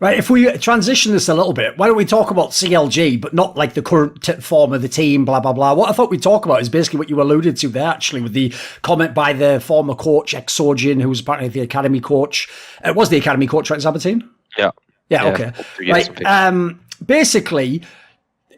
Right, if we transition this a little bit, why don't we talk about CLG, but not like the current form of the team, blah, blah, blah. What I thought we'd talk about is basically what you alluded to there, actually, with the comment by the former coach, ex-Sojin, who was apparently the academy coach. It was the academy coach, right, Sabatine? Yeah. Yeah, okay. Right, basically,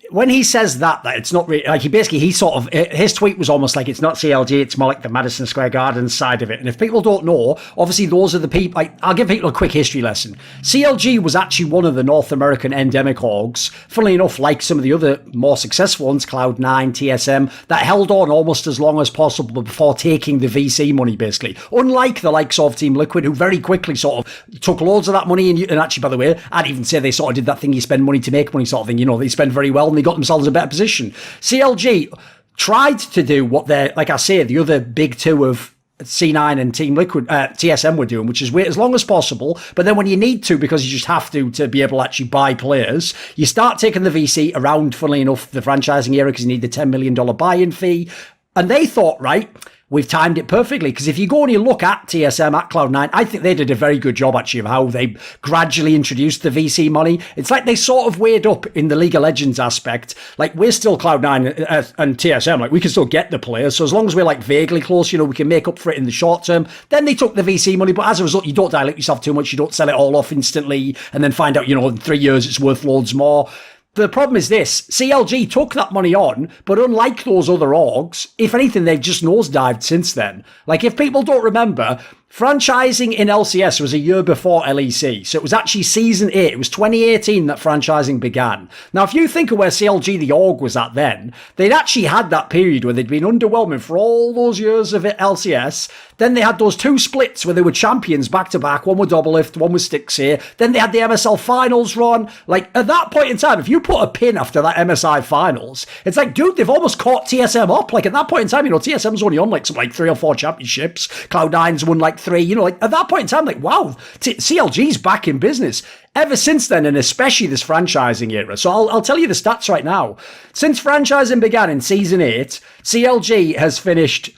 when he says that it's not really, like his tweet was almost like it's not CLG, it's more like the Madison Square Garden side of it. And if people don't know, obviously those are the people, I'll give people a quick history lesson. CLG was actually one of the North American endemic orgs, funnily enough, like some of the other more successful ones, Cloud9, TSM, that held on almost as long as possible before taking the VC money, basically. Unlike the likes of Team Liquid, who very quickly sort of took loads of that money, and actually, by the way, I'd even say they sort of did that thing, you spend money to make money sort of thing, they spend very well, and they got themselves in a better position. CLG tried to do what they're, like I say, the other big two of C9 and Team Liquid, TSM were doing, which is wait as long as possible, but then when you need to, because you just have to be able to actually buy players, you start taking the VC around, funnily enough, the franchising era, because you need the $10 million buy-in fee. And they thought, right, we've timed it perfectly, because if you go and you look at TSM, at Cloud9, I think they did a very good job, actually, of how they gradually introduced the VC money. It's like they sort of weighed up in the League of Legends aspect. Like, we're still Cloud9 and TSM, like, we can still get the players, so as long as we're, like, vaguely close, we can make up for it in the short term. Then they took the VC money, but as a result, you don't dilute yourself too much, you don't sell it all off instantly, and then find out, in 3 years it's worth loads more. The problem is this, CLG took that money on, but unlike those other orgs, if anything, they've just nosedived since then. Like, if people don't remember, franchising in LCS was a year before LEC, so it was actually Season 8. It was 2018 that franchising began. Now, if you think of where CLG, the org, was at then, they'd actually had that period where they'd been underwhelming for all those years of LCS. Then they had those two splits where they were champions back-to-back. One with Doublelift, one with Stixxay. Then they had the MSL Finals run. Like, at that point in time, if you put a pin after that MSI Finals, it's like, dude, they've almost caught TSM up. Like, at that point in time, TSM's only on, like, 3 or 4 championships. Cloud9's won, like, 3. Like, at that point in time, like, wow, CLG's back in business. Ever since then, and especially this franchising era. So I'll tell you the stats right now. Since franchising began in Season 8, CLG has finished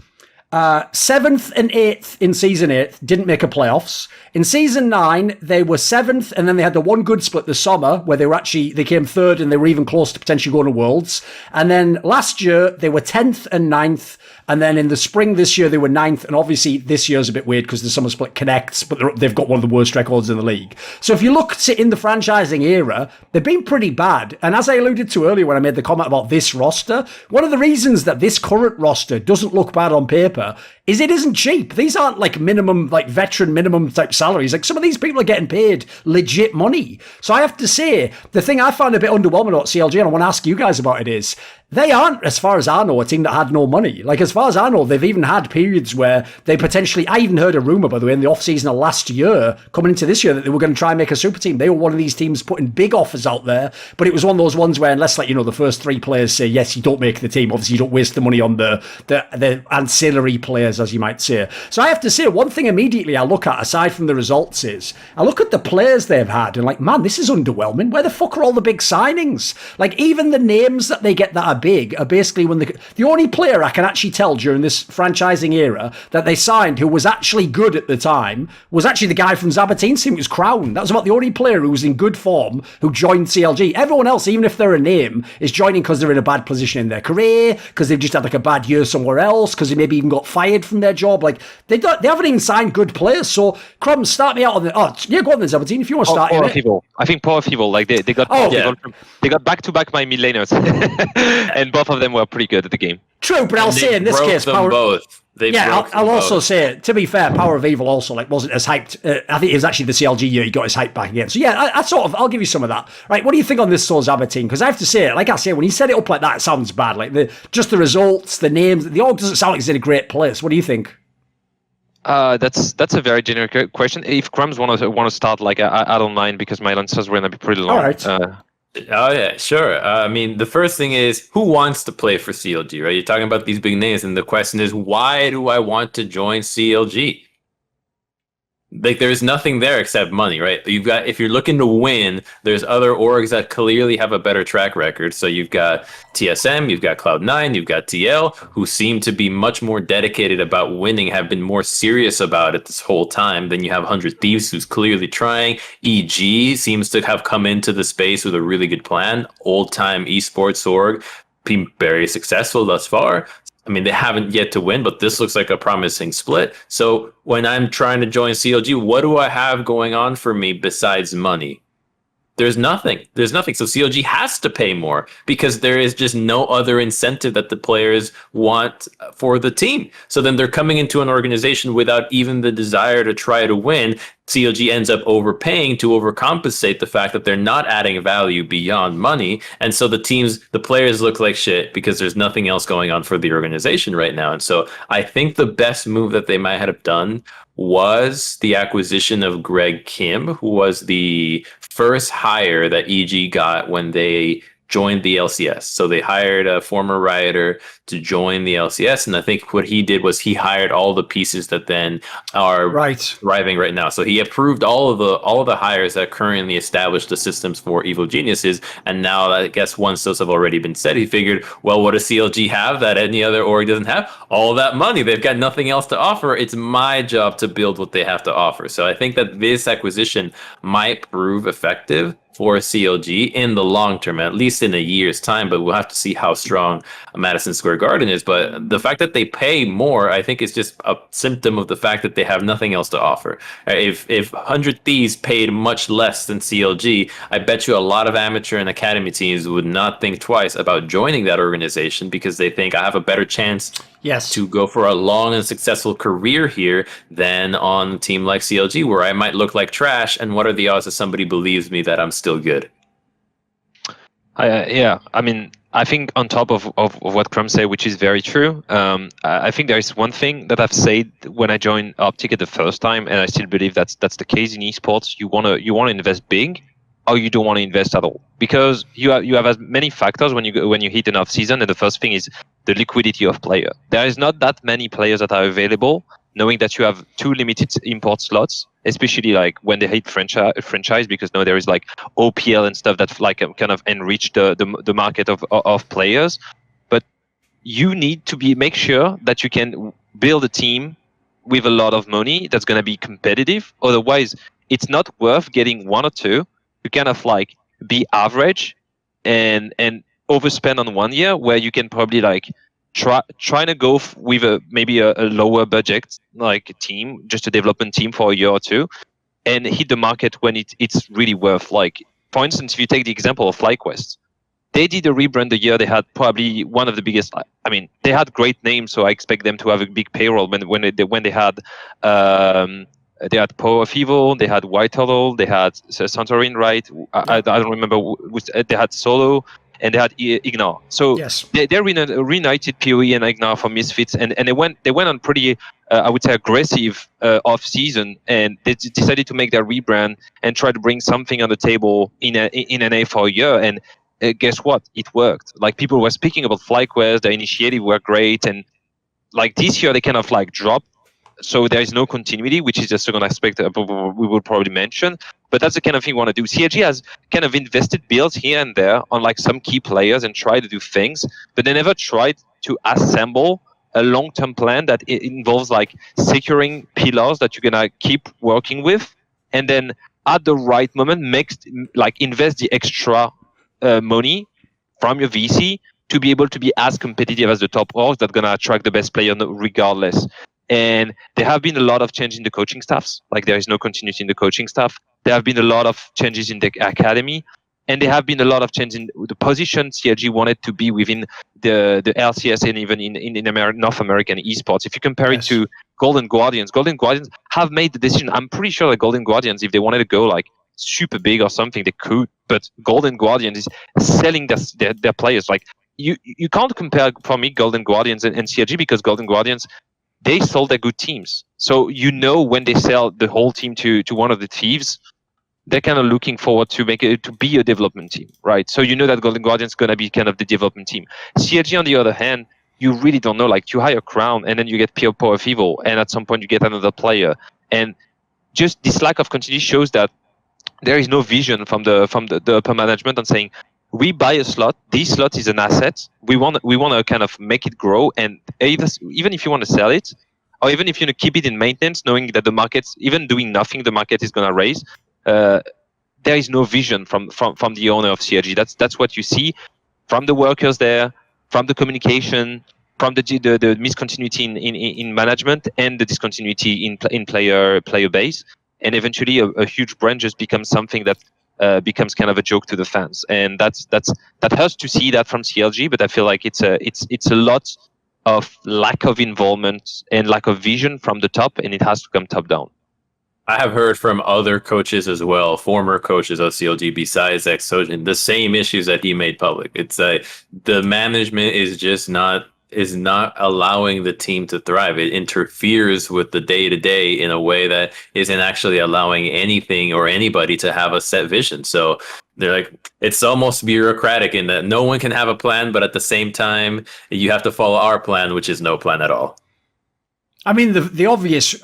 7th and 8th in Season 8, didn't make a playoffs. In Season 9, they were 7th, and then they had the one good split this summer, where they came 3rd, and they were even close to potentially going to Worlds. And then last year, they were 10th and 9th, and then in the spring this year, they were 9th, and obviously this year's a bit weird because the summer split connects, but they've got one of the worst records in the league. So if you look in the franchising era, they've been pretty bad. And as I alluded to earlier when I made the comment about this roster, one of the reasons that this current roster doesn't look bad on paper is it isn't cheap. These aren't like minimum, like veteran minimum type salaries. Like, some of these people are getting paid legit money. So I have to say, the thing I found a bit underwhelming about CLG, and I want to ask you guys about it, is they aren't, as far as I know, a team that had no money. Like, as far as I know, they've even had periods where they potentially, I even heard a rumour, by the way, in the off-season of last year, coming into this year, that they were going to try and make a super team. They were one of these teams putting big offers out there, but it was one of those ones where, unless, like, the first 3 players say, yes, you don't make the team, obviously you don't waste the money on the ancillary players, as you might say. So I have to say, one thing immediately I look at, aside from the results, is I look at the players they've had, and like, man, this is underwhelming. Where the fuck are all the big signings? Like, even the names that they get that are big are basically when the only player I can actually tell during this franchising era that they signed who was actually good at the time was actually the guy from Zabatine's team, who was Crown. That was about the only player who was in good form who joined CLG. Everyone else, even if they're a name, is joining because they're in a bad position in their career, because they've just had like a bad year somewhere else, because they maybe even got fired from their job. Like, they haven't even signed good players. So, Crumbs, start me out on the... Oh, yeah, go on then, Zabatine, if you want to start. Power people. I think power people, like, they got they got back-to-back my mid laners, and both of them were pretty good at the game. True, but I'll say in this case, both. I'll also say, to be fair, Power of Evil also wasn't as hyped. I think it was actually the CLG year he got his hype back again. So yeah, I'll give you some of that. Right, what do you think on this Souls Abba team? Because I have to say, like I say, when you set it up like that, it sounds bad. Like just the results, the names, the org doesn't sound like it's in a great place. What do you think? That's a very generic question. If Crumbs want to start, like, I don't mind, because my answers were going to be pretty long. All right. Oh yeah, sure. I mean, the first thing is, who wants to play for CLG, right? You're talking about these big names, and the question is, why do I want to join CLG? like there's nothing there except money, right? You've got, if you're looking to win, there's other orgs that clearly have a better track record. So you've got TSM, you've got Cloud9, you've got TL, who seem to be much more dedicated about winning, have been more serious about it this whole time. Then you have 100 Thieves, who's clearly trying. EG seems to have come into the space with a really good plan. Old time esports org, been very successful thus far. I mean, they haven't yet to win, but this looks like a promising split. So when I'm trying to join CLG, what do I have going on for me besides money? There's nothing. There's nothing. So CLG has to pay more because there is just no other incentive that the players want for the team. So then they're coming into an organization without even the desire to try to win. CLG ends up overpaying to overcompensate the fact that they're not adding value beyond money. And so the players look like shit because there's nothing else going on for the organization right now. And so I think the best move that they might have done was the acquisition of Greg Kim, who was the first hire that EG got when they joined the LCS. So they hired a former Rioter to join the LCS, and I think what he did was he hired all the pieces that then are thriving right now. So he approved all of the hires that currently established the systems for Evil Geniuses, and now I guess once those have already been said, he figured, well, what does CLG have that any other org doesn't have? All that money. They've got nothing else to offer. It's my job to build what they have to offer. So I think that this acquisition might prove effective for CLG in the long term, at least in a year's time, but we'll have to see how strong Madison Square Garden is. But the fact that they pay more, I think, is just a symptom of the fact that they have nothing else to offer. If 100 Thieves paid much less than CLG, I bet you a lot of amateur and academy teams would not think twice about joining that organization because they think I have a better chance to go for a long and successful career here than on a team like CLG, where I might look like trash. And what are the odds that somebody believes me that I'm still good? Yeah, I mean, I think on top of what Crum said, which is very true, I think there is one thing that I've said when I joined Optic the first time, and I still believe that's the case in esports. You wanna invest big, or you don't want to invest at all, because you have as many factors when you hit an off season, and the first thing is the liquidity of player. There is not that many players that are available, knowing that you have 2 limited import slots, especially like when they hit franchise, because now there is like OPL and stuff that like kind of enrich the market of players. But you need to make sure that you can build a team with a lot of money that's going to be competitive. Otherwise, it's not worth getting 1 or 2 to kind of like be average and overspend on 1 year, where you can probably like trying to go with maybe a lower budget like team, just a development team for a year or 2, and hit the market when it's really worth. Like, for instance, if you take the example of FlyQuest, they did a rebrand the year they had probably one of the biggest. I mean, they had great names, so I expect them to have a big payroll when they had. They had Power of Evil, they had White Turtle, they had Santorin, right? I don't remember. They had Solo, and they had Ignore. So they reunited PoE and Ignore for Misfits, and they went on pretty, I would say, aggressive off season, and they decided to make their rebrand and try to bring something on the table in NA for a year. And guess what? It worked. Like, people were speaking about FlyQuest, their initiative were great, and like this year they kind of like dropped. So there is no continuity, which is the second aspect we will probably mention. But that's the kind of thing we want to do. CLG has kind of invested builds here and there on like some key players and tried to do things, but they never tried to assemble a long-term plan that involves like securing pillars that you're gonna keep working with, and then at the right moment invest the extra money from your VC to be able to be as competitive as the top orgs that are gonna attract the best player regardless. And there have been a lot of change in the coaching staffs. Like, there is no continuity in the coaching staff. There have been a lot of changes in the academy, and there have been a lot of change in the position CLG wanted to be within the LCS and even in North American esports. If you compare it to Golden Guardians have made the decision. I'm pretty sure that Golden Guardians, if they wanted to go like super big or something, they could. But Golden Guardians is selling their players. Like, you can't compare for me Golden Guardians and CLG, because Golden Guardians, they sold their good teams. So when they sell the whole team to one of the Thieves, they're kind of looking forward to make it to be a development team, right? So that Golden Guardians is going to be kind of the development team. CLG, on the other hand, you really don't know. Like, you hire Crown, and then you get Power of Evil, and at some point you get another player. And just this lack of continuity shows that there is no vision from the upper management on saying, we buy a slot. This slot is an asset. We want to kind of make it grow, and even if you want to sell it, or even if you want to keep it in maintenance, knowing that the market's even doing nothing, the market is going to raise. There is no vision from the owner of CLG. That's what you see from the workers there, from the communication, from the miscontinuity in management, and the discontinuity in player base, and eventually a huge brand just becomes something that becomes kind of a joke to the fans, and that hurts to see that from CLG. But I feel like it's a lot of lack of involvement and lack of vision from the top, and it has to come top down. I have heard from other coaches as well, former coaches of CLG besides Exogen, the same issues that he made public. It's the management is just not allowing the team to thrive. It interferes with the day-to-day in a way that isn't actually allowing anything or anybody to have a set vision. So they're like, it's almost bureaucratic in that no one can have a plan, but at the same time, you have to follow our plan, which is no plan at all. I mean, the obvious,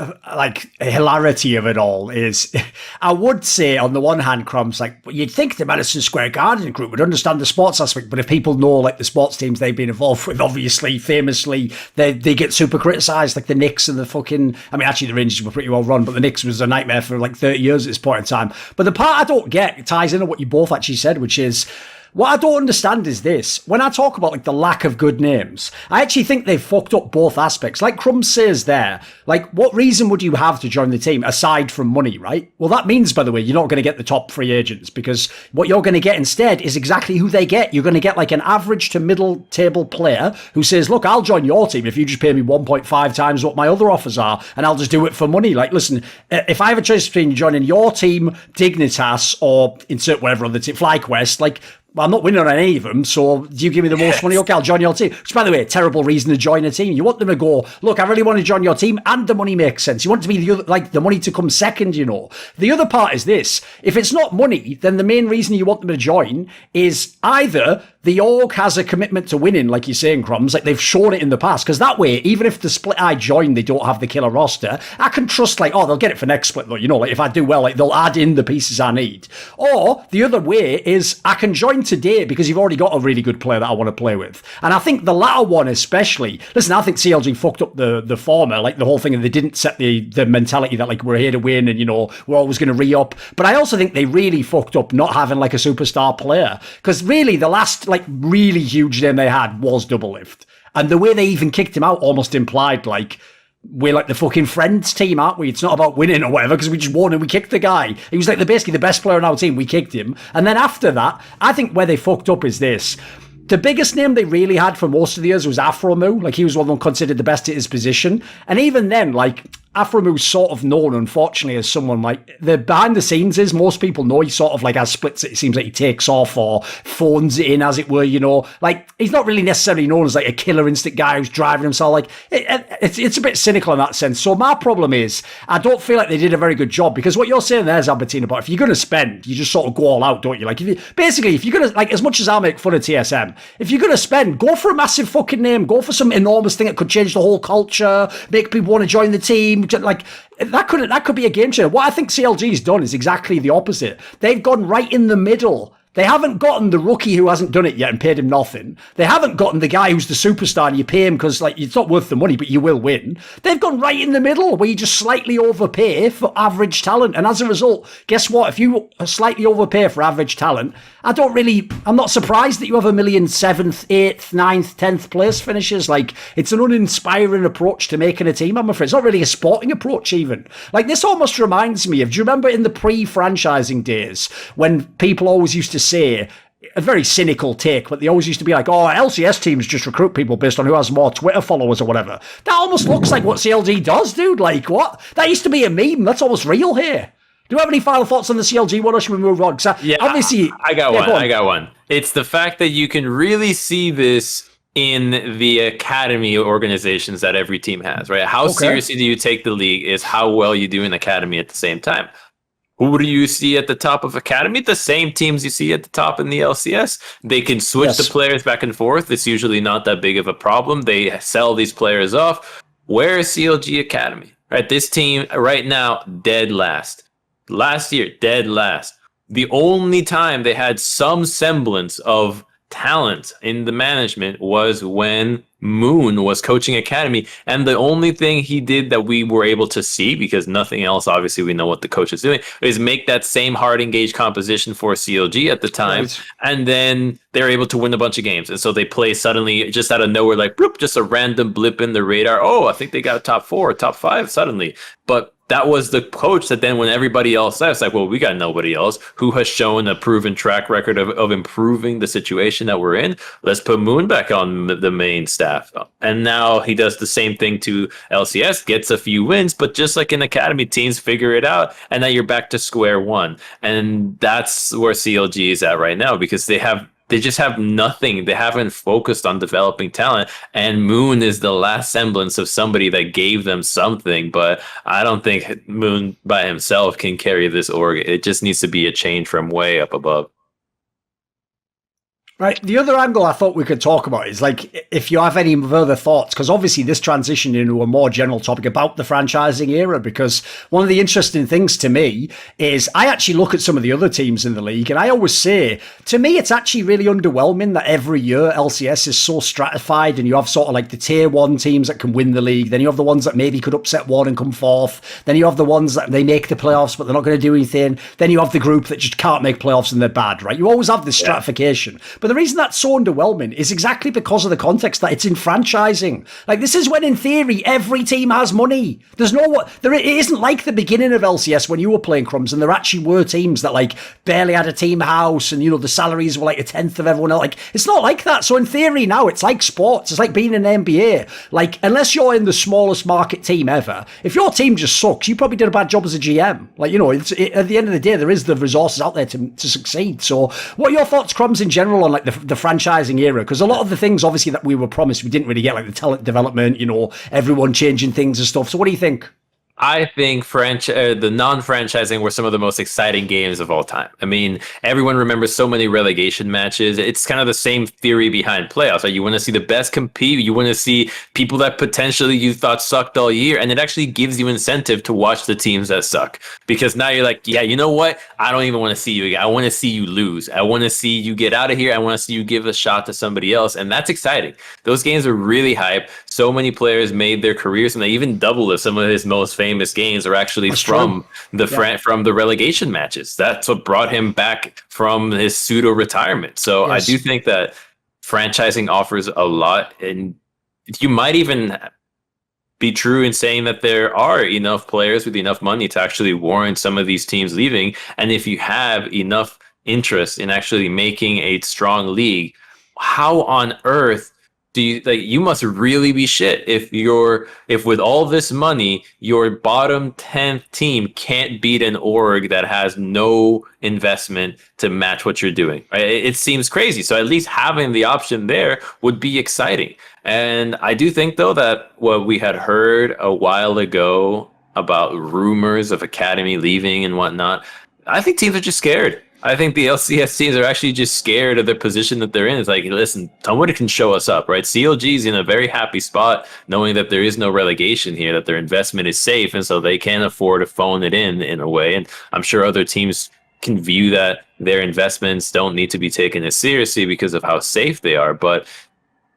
hilarity of it all is, I would say, on the one hand, Crumbs, you'd think the Madison Square Garden group would understand the sports aspect, but if people know, the sports teams they've been involved with, obviously, famously, they get super criticised, like the Knicks and the fucking, actually the Rangers were pretty well run, but the Knicks was a nightmare for 30 years at this point in time. But the part I don't get ties into what you both actually said, which is, what I don't understand is this. When I talk about the lack of good names, I actually think they've fucked up both aspects. Like Crumbs says there, what reason would you have to join the team aside from money, right? Well, that means, by the way, you're not going to get the top free agents, because what you're going to get instead is exactly who they get. You're going to get an average to middle table player who says, look, I'll join your team if you just pay me 1.5 times what my other offers are, and I'll just do it for money. Listen, if I have a choice between joining your team, Dignitas, or insert whatever other team, FlyQuest, well, I'm not winning on any of them, so do you give me the most money? Okay, I'll join your team. Which, by the way, a terrible reason to join a team. You want them to go, look, I really want to join your team, and the money makes sense. You want it to be the money to come second, The other part is this. If it's not money, then the main reason you want them to join is either the org has a commitment to winning, like you're saying, Crumbs, they've shown it in the past, because that way, even if the split I join, they don't have the killer roster, I can trust, they'll get it for next split, though, if I do well, they'll add in the pieces I need. Or, the other way is, I can join today because you've already got a really good player that I want to play with. And I think the latter one especially, listen, I think CLG fucked up the former, the whole thing, and they didn't set the mentality that we're here to win and, we're always going to re-up. But I also think they really fucked up not having a superstar player, because really the last really huge name they had was Doublelift. And the way they even kicked him out almost implied we're the fucking friends team, aren't we? It's not about winning or whatever, because we just won and we kicked the guy. He was basically the best player on our team. We kicked him. And then after that, I think where they fucked up is this. The biggest name they really had for most of the years was Afromu. He was one of them considered the best at his position. And even then, Afromu's sort of known, unfortunately, as someone the behind the scenes is most people know he sort of has splits it. It seems like he takes off or phones it in, as it were, he's not really necessarily known as a killer instinct guy who's driving himself. It's a bit cynical in that sense. So my problem is, I don't feel like they did a very good job, because what you're saying there, Zambatina, but if you're going to spend, you just sort of go all out, don't you? If you're going to, as much as I make fun of TSM, if you're going to spend, go for a massive fucking name, go for some enormous thing that could change the whole culture, make people want to join the team. That could be a game changer. What I think CLG's done is exactly the opposite. They've gone right in the middle. They haven't gotten the rookie who hasn't done it yet and paid him nothing. They haven't gotten the guy who's the superstar and you pay him because it's not worth the money, but you will win. They've gone right in the middle where you just slightly overpay for average talent. And as a result, guess what? If you slightly overpay for average talent, I'm not surprised that you have 1 million 7th, 8th, 9th, 10th place finishes. It's an uninspiring approach to making a team, I'm afraid. It's not really a sporting approach even. This almost reminds me of, do you remember in the pre-franchising days when people always used to say, a very cynical take, but they always used to be LCS teams just recruit people based on who has more Twitter followers or whatever. That almost looks like what CLG does, dude. What? That used to be a meme. That's almost real here. Do you have any final thoughts on the CLG one, or should we move on? Obviously, I got one. It's the fact that you can really see this in the academy organizations that every team has, right? How seriously do you take the league is how well you do in academy at the same time. Who do you see at the top of academy? The same teams you see at the top in the LCS. They can switch the players back and forth. It's usually not that big of a problem. They sell these players off. Where is CLG Academy? Right, this team right now, dead last. Last year, dead last. The only time they had some semblance of talent in the management was when Moon was coaching Academy. And the only thing he did that we were able to see, because nothing else, obviously we know what the coach is doing, is make that same hard engaged composition for CLG at the time. Right. And then they're able to win a bunch of games. And so they play suddenly just out of nowhere, like bloop, just a random blip in the radar. Oh, I think they got a top 4, top 5 suddenly. But that was the coach that then when everybody else says, like, well, we got nobody else who has shown a proven track record of improving the situation that we're in. Let's put Moon back on the main staff. And now he does the same thing to LCS, gets a few wins, but just like in Academy, teams figure it out. And now you're back to square one. And that's where CLG is at right now, because they just have nothing. They haven't focused on developing talent. And Moon is the last semblance of somebody that gave them something. But I don't think Moon by himself can carry this org. It just needs to be a change from way up above. Right. The other angle I thought we could talk about is, like, if you have any further thoughts, because obviously this transitioned into a more general topic about the franchising era, because one of the interesting things to me is I actually look at some of the other teams in the league and I always say, to me, it's actually really underwhelming that every year LCS is so stratified and you have sort of like the tier 1 teams that can win the league. Then you have the ones that maybe could upset one and come fourth. Then you have the ones that they make the playoffs, but they're not going to do anything. Then you have the group that just can't make playoffs and they're bad, right? You always have this stratification. But the reason that's so underwhelming is exactly because of the context that it's in franchising. Like, this is when, in theory, every team has money. It isn't like the beginning of LCS when you were playing Crumbs and there actually were teams that, like, barely had a team house and, you know, the salaries were like a tenth of everyone else. Like, it's not like that. So in theory now, it's like sports. It's like being in an NBA. Like, unless you're in the smallest market team ever, if your team just sucks, you probably did a bad job as a GM. Like, you know, at the end of the day, there is the resources out there to succeed. So what are your thoughts, Crumbs, in general on, like, the franchising era? Because a lot of the things obviously that we were promised, we didn't really get, like the talent development, you know, everyone changing things and stuff. So what do you think? I think the non-franchising were some of the most exciting games of all time. I mean, everyone remembers so many relegation matches. It's kind of the same theory behind playoffs. Right? You want to see the best compete. You want to see people that potentially you thought sucked all year. And it actually gives you incentive to watch the teams that suck. Because now you're like, yeah, you know what? I don't even want to see you again. I want to see you lose. I want to see you get out of here. I want to see you give a shot to somebody else. And that's exciting. Those games are really hype. So many players made their careers, and they even doubled some of his most famous games are actually from the relegation matches. That's what brought him back from his pseudo retirement. So yes. I do think that franchising offers a lot, and you might even be true in saying that there are enough players with enough money to actually warrant some of these teams leaving. And if you have enough interest in actually making a strong league, how on earth do you, like, you must really be shit if with all this money your bottom 10th team can't beat an org that has no investment to match what you're doing, right? It seems crazy. So at least having the option there would be exciting. And I do think, though, that what we had heard a while ago about rumors of Academy leaving and whatnot, I think teams are just scared. I think the LCS teams are actually just scared of the position that they're in. It's like, listen, somebody can show us up, right? CLG is in a very happy spot knowing that there is no relegation here, that their investment is safe, and so they can afford to phone it in a way. And I'm sure other teams can view that their investments don't need to be taken as seriously because of how safe they are. But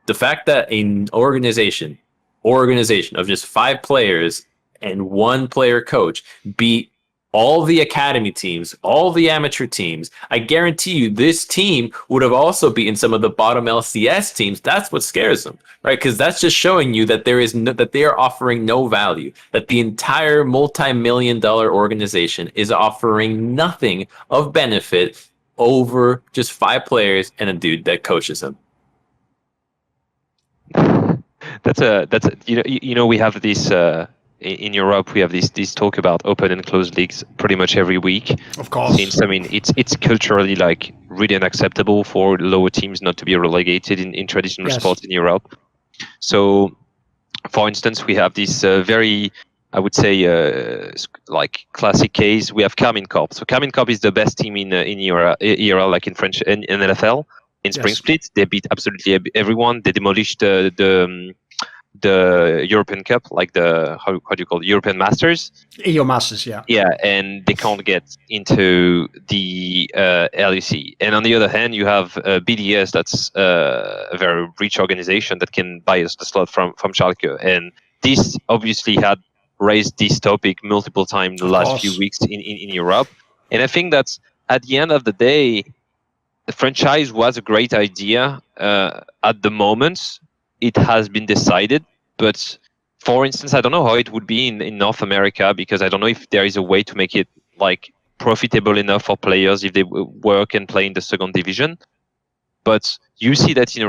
the fact that an organization of just 5 players and 1 player coach beat all the academy teams, all the amateur teams, I guarantee you this team would have also beaten some of the bottom LCS teams. That's what scares them, right? Because that's just showing you that that they are offering no value, that the entire multi-million-dollar organization is offering nothing of benefit over just 5 players and a dude that coaches them. That's we have this. In Europe, we have this talk about open and closed leagues pretty much every week. Of course. Since, I mean, it's culturally, like, really unacceptable for lower teams not to be relegated in traditional sports in Europe. So, for instance, we have this very, I would say, like, classic case. We have Carmine Corp. So Carmine Corp is the best team in ERL, like in French, in NFL. In Spring Split, they beat absolutely everyone. They demolished the the European Cup, like the how do you call it, European Masters. EU Masters, yeah. Yeah, and they can't get into the LEC. And on the other hand, you have BDS, that's a very rich organization that can buy us the slot from Schalke. And this obviously had raised this topic multiple times in the last few weeks in Europe. And I think that at the end of the day, the franchise was a great idea at the moment. It has been decided, but for instance, I don't know how it would be in North America, because I don't know if there is a way to make it like profitable enough for players if they work and play in the second division. But you see that in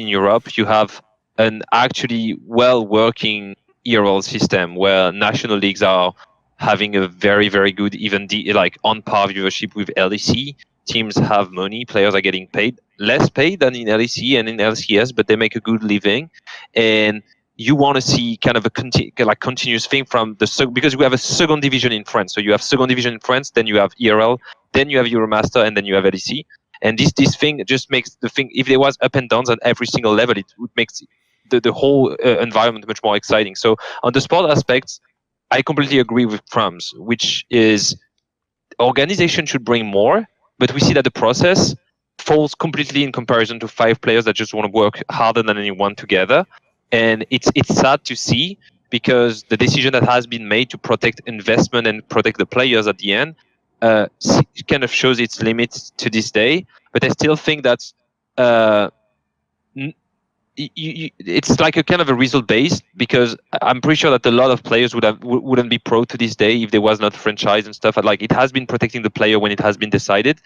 Europe, you have an actually well-working ERL system where national leagues are having a very, very good, even like on par viewership with LEC. Teams have money, players are getting paid, less paid than in LEC and in LCS, but they make a good living. And you want to see kind of a continuous thing from because we have a second division in France. So you have second division in France, then you have ERL, then you have Euromaster, and then you have LEC. And this thing just makes the thing, if there was up and downs at every single level, it would make the whole environment much more exciting. So on the sport aspects, I completely agree with Prams, which is organization should bring more, but we see that the process falls completely in comparison to 5 players that just want to work harder than anyone together. And it's sad to see, because the decision that has been made to protect investment and protect the players at the end kind of shows its limits to this day. But I still think that it's like a kind of a result based, because I'm pretty sure that a lot of players wouldn't be pro to this day if there was not franchise and stuff. Like, it has been protecting the player when it has been decided.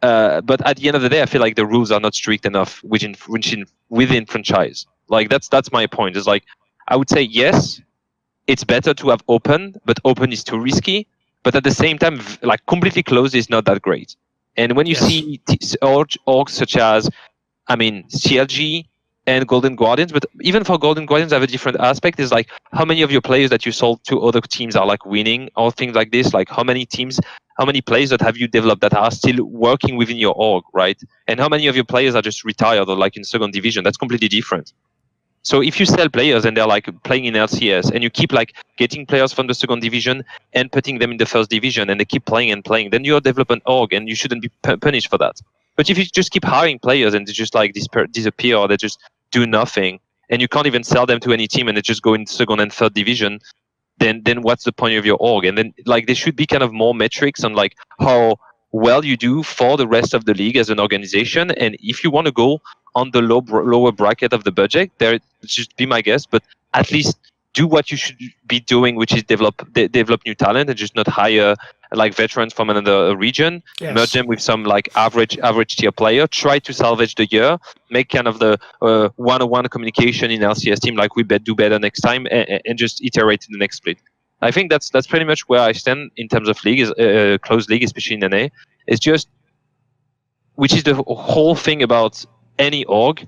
But at the end of the day, I feel like the rules are not strict enough within franchise. Like, that's my point. It's like, I would say yes, it's better to have open, but open is too risky. But at the same time, like, completely closed is not that great. And when you see orgs such as, CLG and Golden Guardians, but even for Golden Guardians, I have a different aspect. Is like, how many of your players that you sold to other teams are like winning or things like this? Like, how many players that have you developed that are still working within your org, right? And how many of your players are just retired or like in second division? That's completely different. So if you sell players and they're like playing in LCS, and you keep like getting players from the second division and putting them in the first division, and they keep playing and playing, then you're a development org and you shouldn't be punished for that. But if you just keep hiring players and they just like disappear, or they just do nothing, and you can't even sell them to any team, and they just go in second and third division, then what's the point of your org? And then like there should be kind of more metrics on like how well you do for the rest of the league as an organization. And if you want to go on the lower bracket of the budget, there should be my guess, but at least do what you should be doing, which is develop new talent, and just not hire like veterans from another region. Yes. Merge them with some like average tier player. Try to salvage the year. Make kind of the one-on-one communication in LCS team, like we do better next time, and just iterate in the next split. I think that's pretty much where I stand in terms of league, is closed league, especially in NA. It's just, which is the whole thing about any org,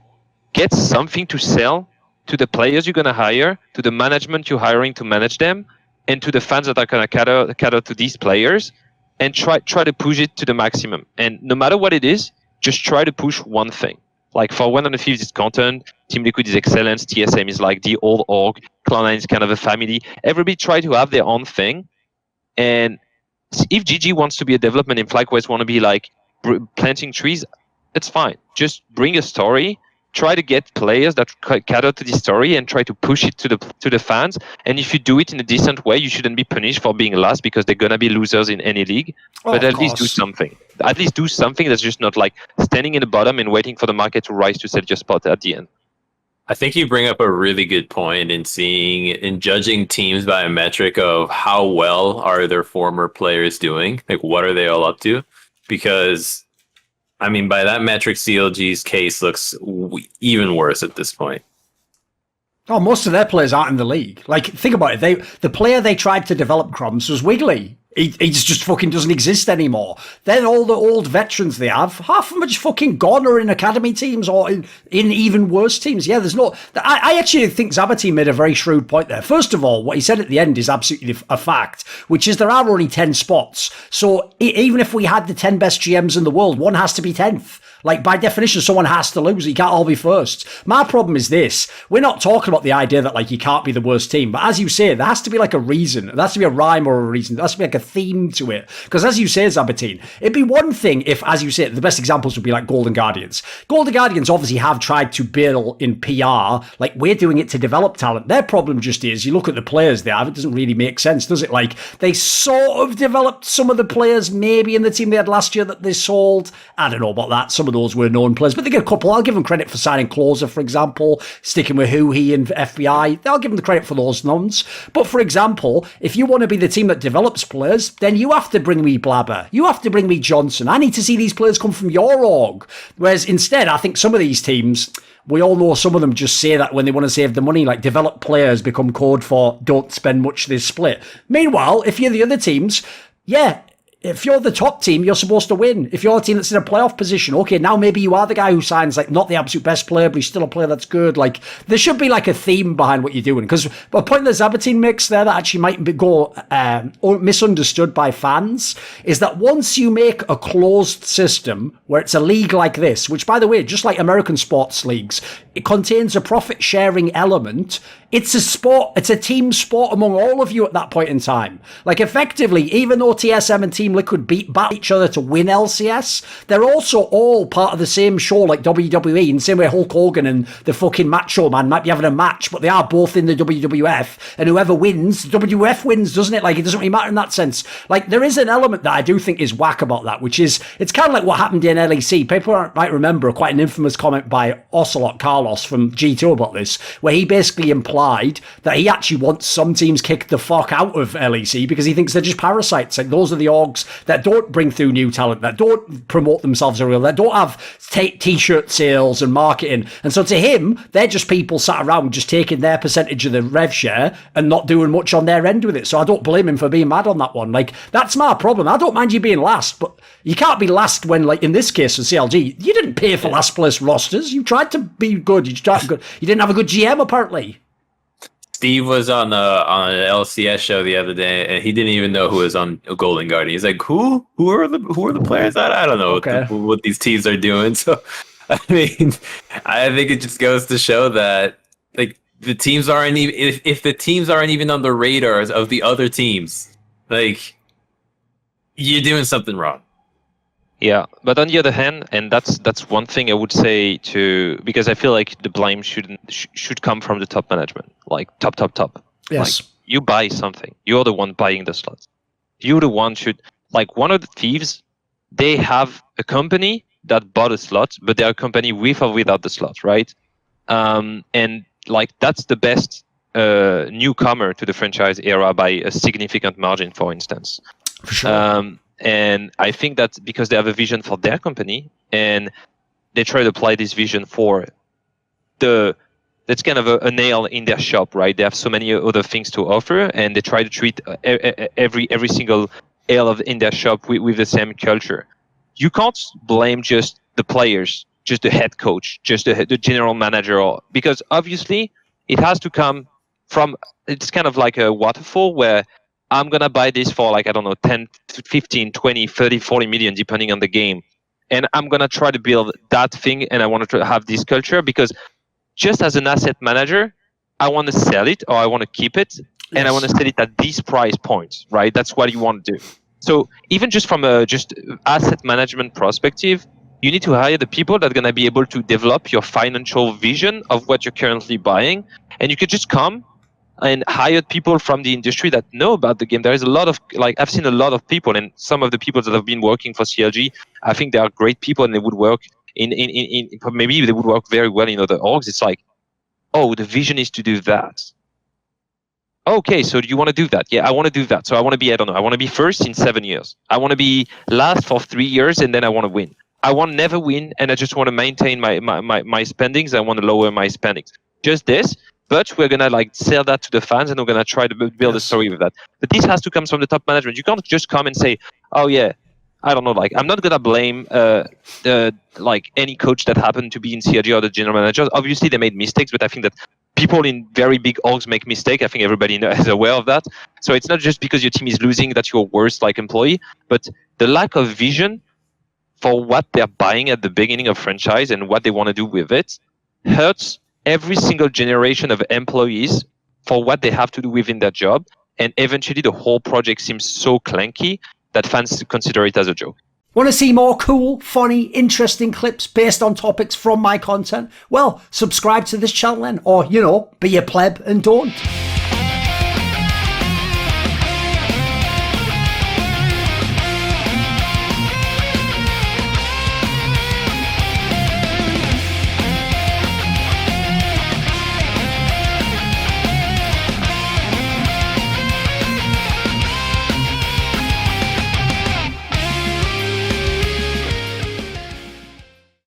get something to sell to the players you're going to hire, to the management you're hiring to manage them, and to the fans that are going to cater to these players, and try to push it to the maximum. And no matter what it is, just try to push one thing. Like for 100 Thieves, it's content, Team Liquid is excellence, TSM is like the old org, Cloud9 is kind of a family. Everybody try to have their own thing. And if GG wants to be a development, and FlyQuest want to be like planting trees, it's fine. Just bring a story, try to get players that cater to this story, and try to push it to the fans. And if you do it in a decent way, you shouldn't be punished for being last, because they're gonna be losers in any league. But at least do something. At least do something that's just not like standing in the bottom and waiting for the market to rise to sell your spot at the end. I think you bring up a really good point in judging teams by a metric of how well are their former players doing, like what are they all up to? Because by that metric, CLG's case looks even worse at this point. Oh, most of their players aren't in the league. Like, think about it. The player they tried to develop, Crumbs, was Wiggly. He just fucking doesn't exist anymore. Then all the old veterans they have, half of them are just fucking gone, or in academy teams, or in even worse teams. Yeah, there's no... I actually think Zabaty made a very shrewd point there. First of all, what he said at the end is absolutely a fact, which is there are only 10 spots. So even if we had the 10 best GMs in the world, one has to be 10th. Like, by definition, someone has to lose. You can't all be first. My problem is this. We're not talking about the idea that, like, you can't be the worst team. But as you say, there has to be, like, a reason. There has to be a rhyme or a reason. There has to be, like, a theme to it. Because as you say, Zabatine, it'd be one thing if, as you say, the best examples would be, like, Golden Guardians. Golden Guardians obviously have tried to bill in PR. Like, we're doing it to develop talent. Their problem just is, you look at the players they have, it doesn't really make sense, does it? Like, they sort of developed some of the players maybe in the team they had last year that they sold. I don't know about that. Some of those were known players, but they get a couple. I'll give them credit for signing Closer, for example, sticking with Huhi and FBI. I'll give them the credit for those nuns. But for example, if you want to be the team that develops players, then you have to bring me Blabber. You have to bring me Johnson. I need to see these players come from your org. Whereas instead, I think some of these teams, we all know some of them just say that when they want to save the money, like develop players become code for don't spend much this split. Meanwhile, if you're the other teams, yeah, if you're the top team, you're supposed to win. If you're a team that's in a playoff position, okay, now maybe you are the guy who signs, like, not the absolute best player, but he's still a player that's good. Like, there should be, like, a theme behind what you're doing. Because a point that Zabatine makes there that actually might go misunderstood by fans is that once you make a closed system where it's a league like this, which, by the way, just like American sports leagues, it contains a profit-sharing element. It's a sport. It's a team sport among all of you at that point in time. Like, effectively, even though TSM and Team Liquid battle each other to win LCS, they're also all part of the same show, like WWE, in the same way Hulk Hogan and the fucking Macho Man might be having a match, but they are both in the WWF, and whoever wins, the WWF wins, doesn't it? Like, it doesn't really matter in that sense. Like, there is an element that I do think is whack about that, which is, it's kind of like what happened in LEC. People might remember quite an infamous comment by Ocelot Carlos from G2 about this, where he basically implied that he actually wants some teams kicked the fuck out of LEC because he thinks they're just parasites. Like, those are the orgs that don't bring through new talent, that don't promote themselves a real, that don't have t-shirt sales and marketing. And so to him, they're just people sat around just taking their percentage of the rev share and not doing much on their end with it. So I don't blame him for being mad on that one. Like, that's my problem. I don't mind you being last, but you can't be last when, like, in this case for CLG, you didn't pay for last place rosters. You tried to be good. You tried to be good. You didn't have a good GM, apparently. Steve was on an LCS show the other day, and he didn't even know who was on Golden Guardian. He's like, "Who are the players? I don't know what these teams are doing." So, I mean, I think it just goes to show that, like, the teams aren't even if the teams aren't even on the radars of the other teams, like, you're doing something wrong. Yeah, but on the other hand, and that's one thing I would say because I feel like the blame should come from the top management, like top. Yes. Like, you buy something, you're the one buying the slots. You're the one like, one of the thieves, they have a company that bought a slot, but they're a company with or without the slot, right? And like, that's the best newcomer to the franchise era by a significant margin, for instance. For sure. And I think that because they have a vision for their company and they try to apply this vision for that's kind of a nail in their shop, right? They have so many other things to offer, and they try to treat every single ale in their shop with the same culture. You can't blame just the players, just the head coach, just the general manager, because obviously it has to come from, it's kind of like a waterfall where I'm going to buy this for, like, I don't know, 10, 15, 20, 30, 40 million, depending on the game. And I'm going to try to build that thing, and I want to have this culture, because just as an asset manager, I want to sell it or I want to keep it, and I want to sell it at these price points, right? That's what you want to do. So even just from a just asset management perspective, you need to hire the people that are going to be able to develop your financial vision of what you're currently buying. And you could just come and hire people from the industry that know about the game. There is a lot of, like, I've seen a lot of people, and some of the people that have been working for CLG, I think they are great people, and they would work in maybe they would work very well in other orgs. It's like, oh, the vision is to do that. Okay, so do you want to do that? Yeah, I want to do that. So I want to be, I don't know, I want to be first in 7 years. I want to be last for 3 years, and then I want to win. I want never win, and I just want to maintain my spendings. I want to lower my spendings. Just this. But we're going to, like, sell that to the fans, and we're going to try to build a story with that. But this has to come from the top management. You can't just come and say, oh, yeah, I don't know, like, I'm not going to blame like any coach that happened to be in CLG or the general managers. Obviously, they made mistakes, but I think that people in very big orgs make mistakes. I think everybody is aware of that. So it's not just because your team is losing that you're worse, like, employee, but the lack of vision for what they're buying at the beginning of franchise and what they want to do with it hurts every single generation of employees for what they have to do within their job. And eventually the whole project seems so clunky that fans consider it as a joke. Want to see more cool, funny, interesting clips based on topics from my content? Well, subscribe to this channel then, or, be a pleb and don't.